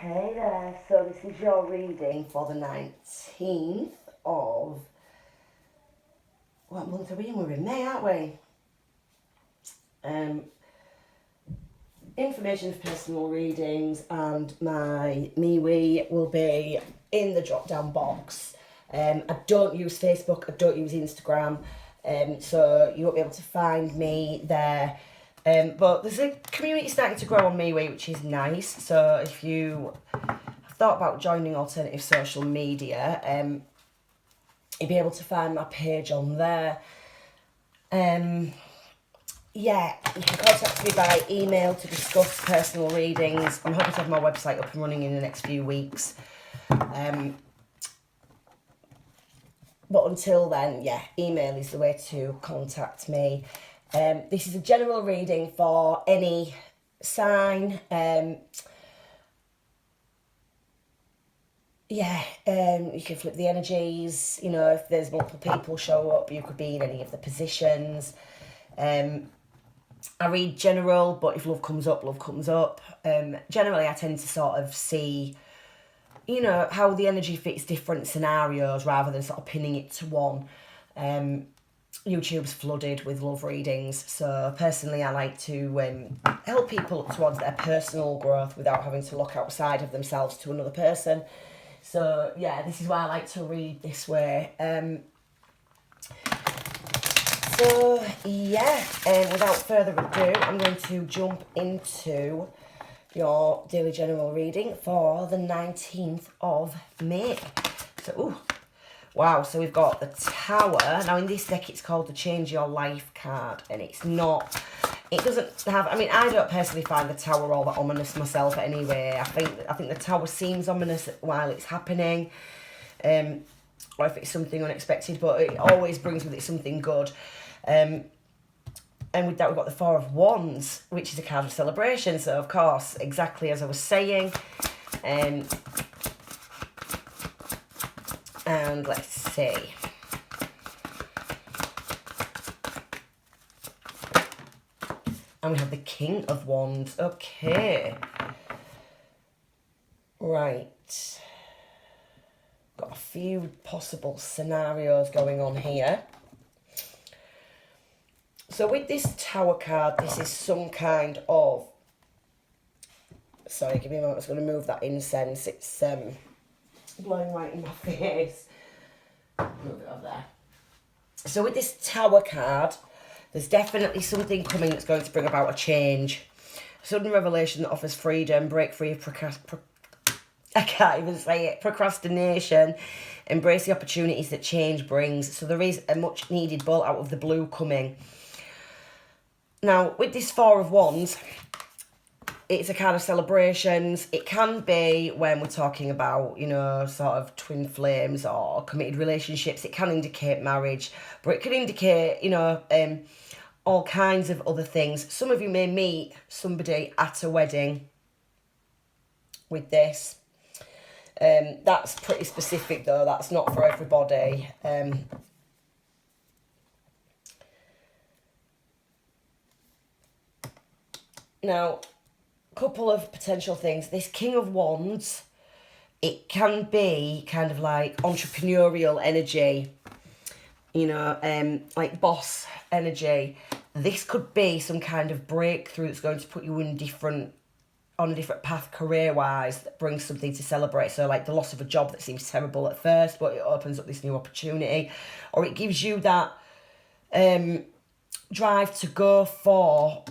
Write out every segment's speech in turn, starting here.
Hey there, so this is your reading for the 19th of... What month are we in? We're in May, aren't we? Information for personal readings and my MeWe will be in the drop down box. I don't use Facebook, I don't use Instagram, so you won't be able to find me there. But there's a community starting to grow on MeWe, which is nice. So if you have thought about joining alternative social media, you'll be able to find my page on there. Yeah, you can contact me by email to discuss personal readings. I'm hoping to have my website up and running in the next few weeks. But until then, yeah, email is the way to contact me. This is a general reading for any sign. You can flip the energies. You know, if there's multiple people show up, you could be in any of the positions. I read general, but if love comes up, love comes up. Generally, I tend to sort of see, you know, how the energy fits different scenarios rather than sort of pinning it to one. YouTube's flooded with love readings, so personally I like to help people towards their personal growth without having to look outside of themselves to another person. So yeah, this is why I like to read this way. Without further ado, I'm going to jump into your daily general reading for the 19th of May. So we've got the Tower. Now in this deck it's called the Change Your Life card, and it doesn't have, I don't personally find the Tower all that ominous myself anyway. I think the Tower seems ominous while it's happening, or if it's something unexpected, but it always brings with it something good. And with that we've got the Four of Wands, which is a card of celebration, so of course, exactly as I was saying. And let's see. And we have the King of Wands. Okay. Right. Got a few possible scenarios going on here. So with this Tower card, this is some kind of... Sorry, give me a moment. I was going to move that incense. It's blowing right in my face. Move it over there. So with this Tower card, there's definitely something coming that's going to bring about a change. Sudden revelation that offers freedom, break free of procrastination, embrace the opportunities that change brings. So there is a much needed bolt out of the blue coming. Now, with this Four of Wands, it's a kind of celebrations. It can be when we're talking about, you know, sort of twin flames or committed relationships. It can indicate marriage, but it can indicate, you know, all kinds of other things. Some of you may meet somebody at a wedding with this. That's pretty specific though. That's not for everybody. Now, couple of potential things. This King of Wands, it can be kind of like entrepreneurial energy, you know, like boss energy. This could be some kind of breakthrough that's going to put you on a different path career-wise, that brings something to celebrate. So like the loss of a job that seems terrible at first, but it opens up this new opportunity, or it gives you that drive to go for,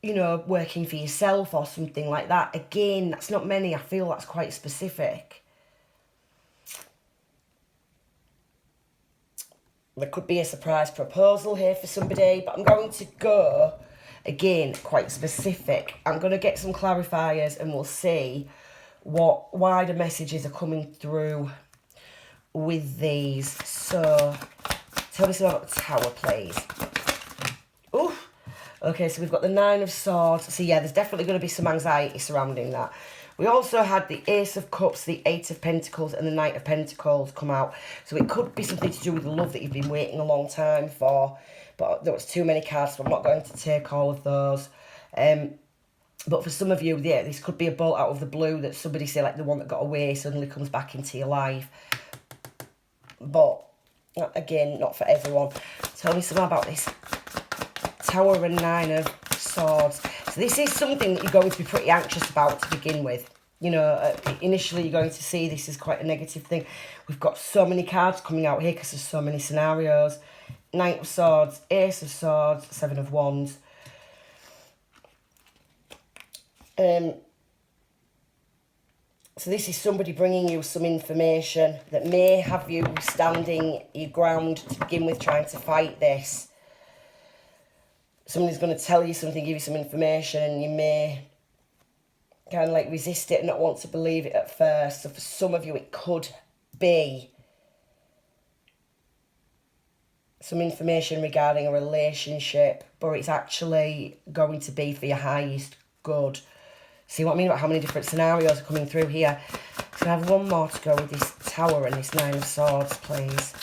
you know, working for yourself or something like that. Again, that's not many. I feel that's quite specific. There could be a surprise proposal here for somebody, but I'm going to go, again, quite specific. I'm going to get some clarifiers and we'll see what wider messages are coming through with these. So, tell me something about the Tower, please. Ooh. Okay, so we've got the Nine of Swords. So yeah, there's definitely going to be some anxiety surrounding that. We also had the Ace of Cups, the Eight of Pentacles, and the Knight of Pentacles come out. So it could be something to do with the love that you've been waiting a long time for. But there was too many cards, so I'm not going to take all of those. But for some of you, yeah, this could be a bolt out of the blue that somebody, say like the one that got away, suddenly comes back into your life. But again, not for everyone. Tell me something about this Tower and Nine of Swords. So this is something that you're going to be pretty anxious about to begin with. You know, initially you're going to see this is quite a negative thing. We've got so many cards coming out here because there's so many scenarios. Knight of Swords, Ace of Swords, Seven of Wands. So this is somebody bringing you some information that may have you standing your ground to begin with, trying to fight this. Somebody's going to tell you something, give you some information, and you may kind of like resist it and not want to believe it at first. So for some of you, it could be some information regarding a relationship, but it's actually going to be for your highest good. See what I mean about how many different scenarios are coming through here? So I have one more to go with this Tower and this Nine of Swords, please.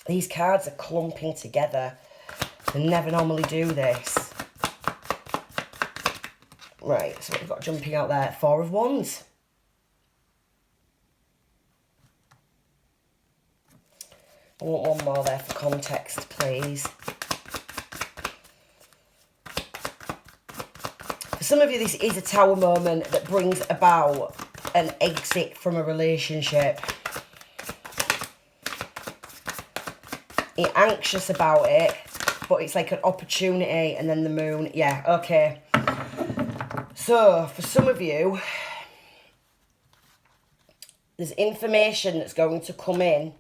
These cards are clumping together. They never normally do this. Right, so we've got jumping out there. Four of Wands. I want one more there for context, please. For some of you, this is a Tower moment that brings about an exit from a relationship. You're anxious about it, but it's like an opportunity, and then the Moon. Yeah, okay. So, for some of you, there's information that's going to come in,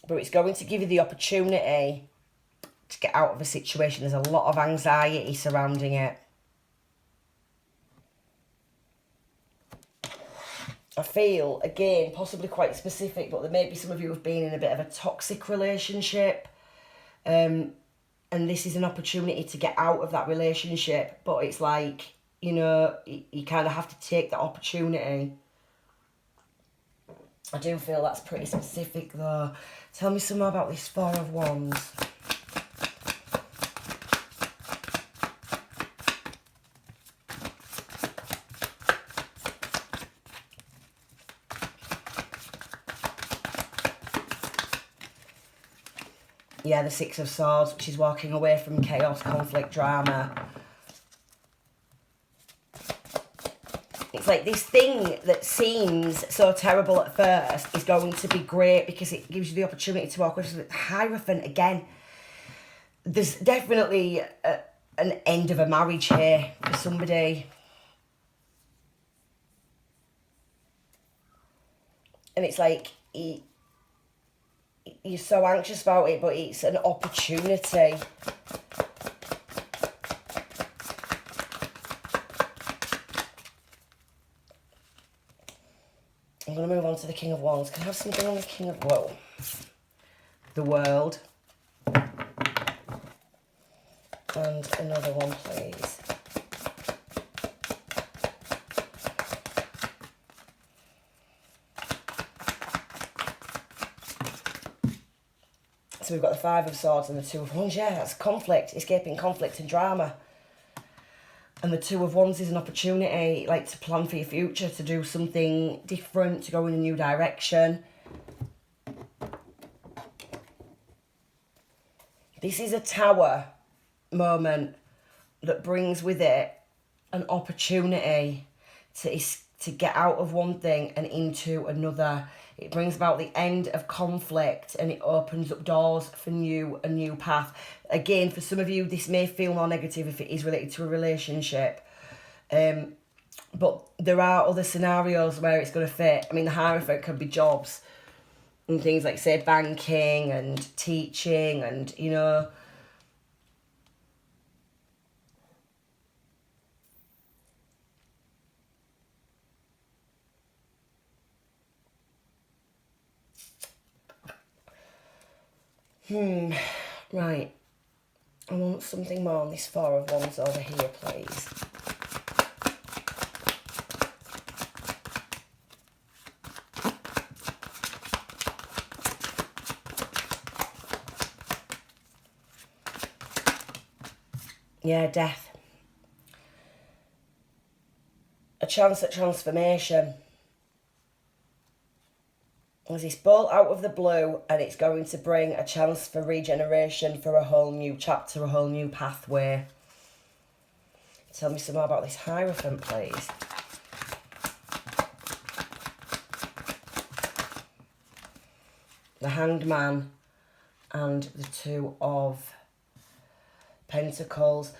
but it's going to give you the opportunity to get out of a situation. There's a lot of anxiety surrounding it. I feel, again, possibly quite specific, but there may be some of you who've been in a bit of a toxic relationship. And this is an opportunity to get out of that relationship. But it's like, you know, you kind of have to take that opportunity. I do feel that's pretty specific, though. Tell me some more about this Four of Wands. Yeah, the Six of Swords, which is walking away from chaos, conflict, drama. It's like this thing that seems so terrible at first is going to be great because it gives you the opportunity to walk away from the Hierophant again. There's definitely an end of a marriage here for somebody. And it's like, you're so anxious about it, but it's an opportunity. I'm going to move on to the King of Wands. Can I have something on the King of... Whoa. The World. And another one, please. So we've got the Five of Swords and the Two of Wands. Yeah, that's conflict, escaping conflict and drama. And the Two of Wands is an opportunity, like, to plan for your future, to do something different, to go in a new direction. This is a Tower moment that brings with it an opportunity to get out of one thing and into another. It brings about the end of conflict and it opens up doors for a new path. Again, for some of you, this may feel more negative if it is related to a relationship. But there are other scenarios where it's going to fit. I mean, the Hierophant could be jobs and things like, say, banking and teaching and, you know... Right. I want something more on this Four of Wands over here, please. Yeah, death. A chance at transformation. There's this ball out of the blue, and it's going to bring a chance for regeneration, for a whole new chapter, a whole new pathway. Tell me some more about this Hierophant, please. The Hanged Man and the Two of Pentacles.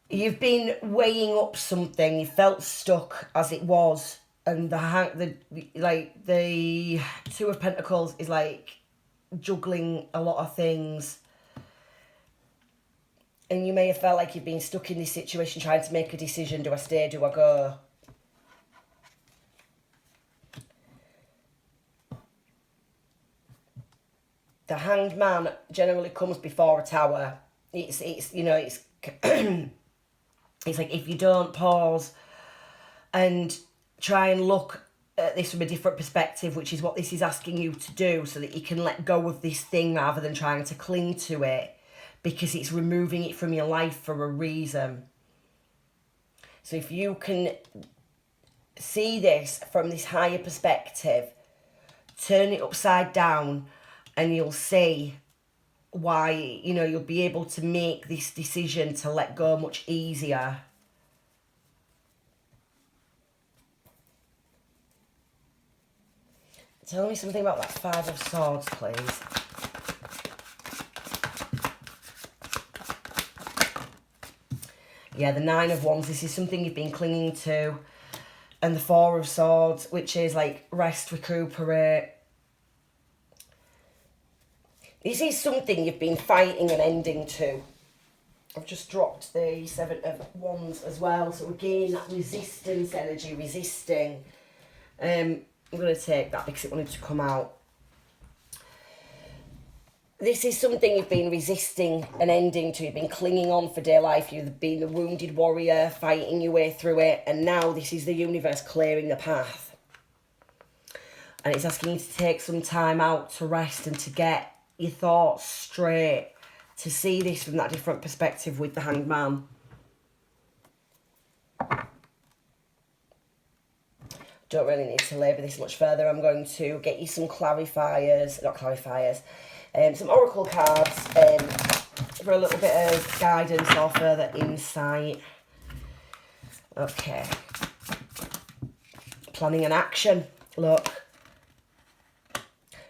You've been weighing up something. You felt stuck as it was, and the Two of Pentacles is like juggling a lot of things. And you may have felt like you've been stuck in this situation trying to make a decision. Do I stay? Do I go? The Hanged Man generally comes before a Tower. It's you know, it's it's like if you don't pause and try and look at this from a different perspective, which is what this is asking you to do, so that you can let go of this thing rather than trying to cling to it, because it's removing it from your life for a reason. So if you can see this from this higher perspective, turn it upside down, and you'll see why, you know, you'll be able to make this decision to let go much easier. Tell me something about that Five of Swords, please. Yeah, the Nine of Wands, this is something you've been clinging to. And the Four of Swords, which is like rest, recuperate. This is something you've been fighting an ending to. I've just dropped the Seven of Wands as well. So again, that resistance energy, resisting. I'm going to take that because it wanted to come out. This is something you've been resisting an ending to. You've been clinging on for dear life. You've been the wounded warrior, fighting your way through it. And now this is the universe clearing the path. And it's asking you to take some time out to rest and to get your thoughts straight, to see this from that different perspective with the Hanged Man. Don't really need to labour this much further. I'm going to get you some clarifiers, not clarifiers, some oracle cards for a little bit of guidance or further insight. Okay. Planning and action. Look.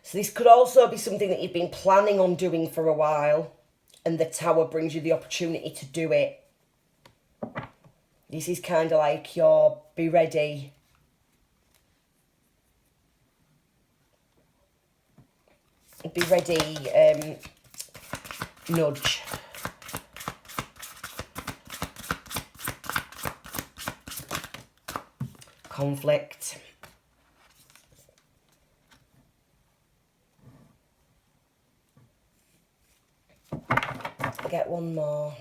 So this could also be something that you've been planning on doing for a while, and the Tower brings you the opportunity to do it. This is kind of like your be ready. Be ready nudge. Conflict. Get one more.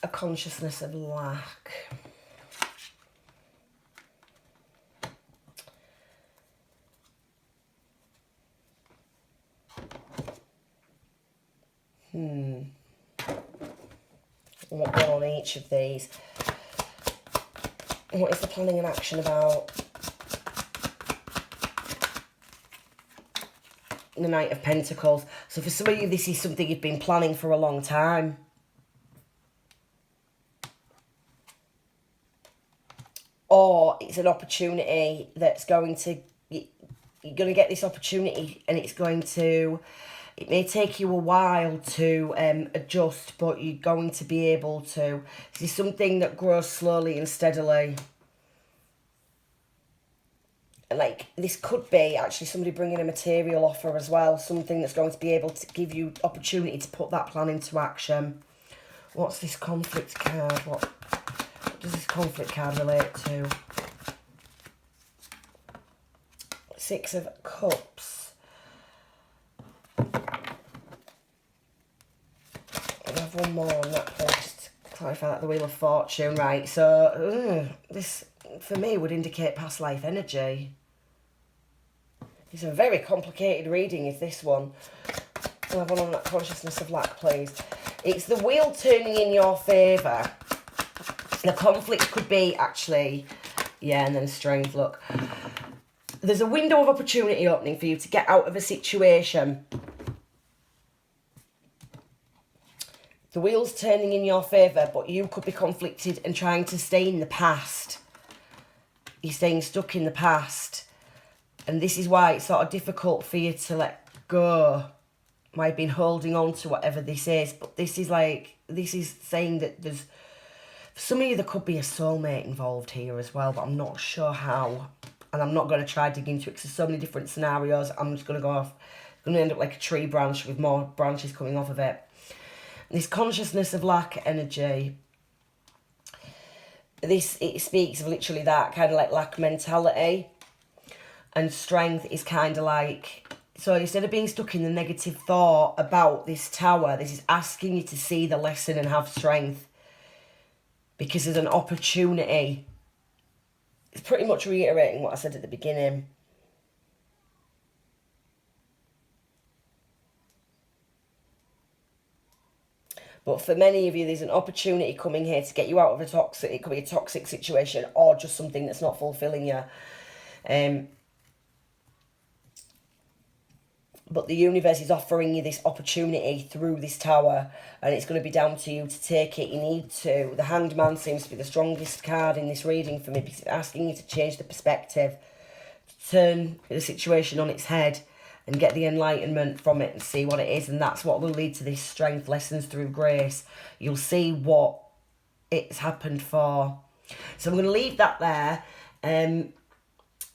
A consciousness of lack. What one on each of these? What is the planning and action about? The Knight of Pentacles. So for some of you, this is something you've been planning for a long time. Or it's an opportunity that's going to... You're going to get this opportunity, and it's going to... It may take you a while to adjust, but you're going to be able to. This is something that grows slowly and steadily. Like, this could be actually somebody bringing a material offer as well. Something that's going to be able to give you opportunity to put that plan into action. What's this conflict card? What does this conflict card relate to? Six of Cups. I have one more on that first. Clarify that, the Wheel of Fortune, right? So this for me would indicate past life energy. It's a very complicated reading, is this one. I'll have one on that consciousness of lack, please. It's the wheel turning in your favour. The conflict could be actually, yeah, and then strength, look. There's a window of opportunity opening for you to get out of a situation. The wheel's turning in your favour, but you could be conflicted and trying to stay in the past. You're staying stuck in the past. And this is why it's sort of difficult for you to let go. Why you've been holding on to whatever this is. But this is like, this is saying that there's, for some of you, there could be a soulmate involved here as well, but I'm not sure how. And I'm not going to try dig into it because there's so many different scenarios. I'm just going to go off, it's going to end up like a tree branch with more branches coming off of it. This consciousness of lack energy, it speaks of literally that, kind of like lack mentality. And strength is kind of like, so instead of being stuck in the negative thought about this tower, this is asking you to see the lesson and have strength. Because there's an opportunity. It's pretty much reiterating what I said at the beginning. But for many of you, there's an opportunity coming here to get you out of a toxic, it could be a toxic situation or just something that's not fulfilling you. But the universe is offering you this opportunity through this tower, and it's going to be down to you to take it. You need to. The Hanged Man seems to be the strongest card in this reading for me because it's asking you to change the perspective, to turn the situation on its head and get the enlightenment from it and see what it is. And that's what will lead to this strength, lessons through grace. You'll see what it's happened for. So I'm going to leave that there.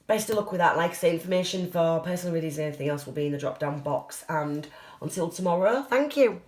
Best of luck with that. Like I say, information for personal readings and anything else will be in the drop down box. And until tomorrow, thank you.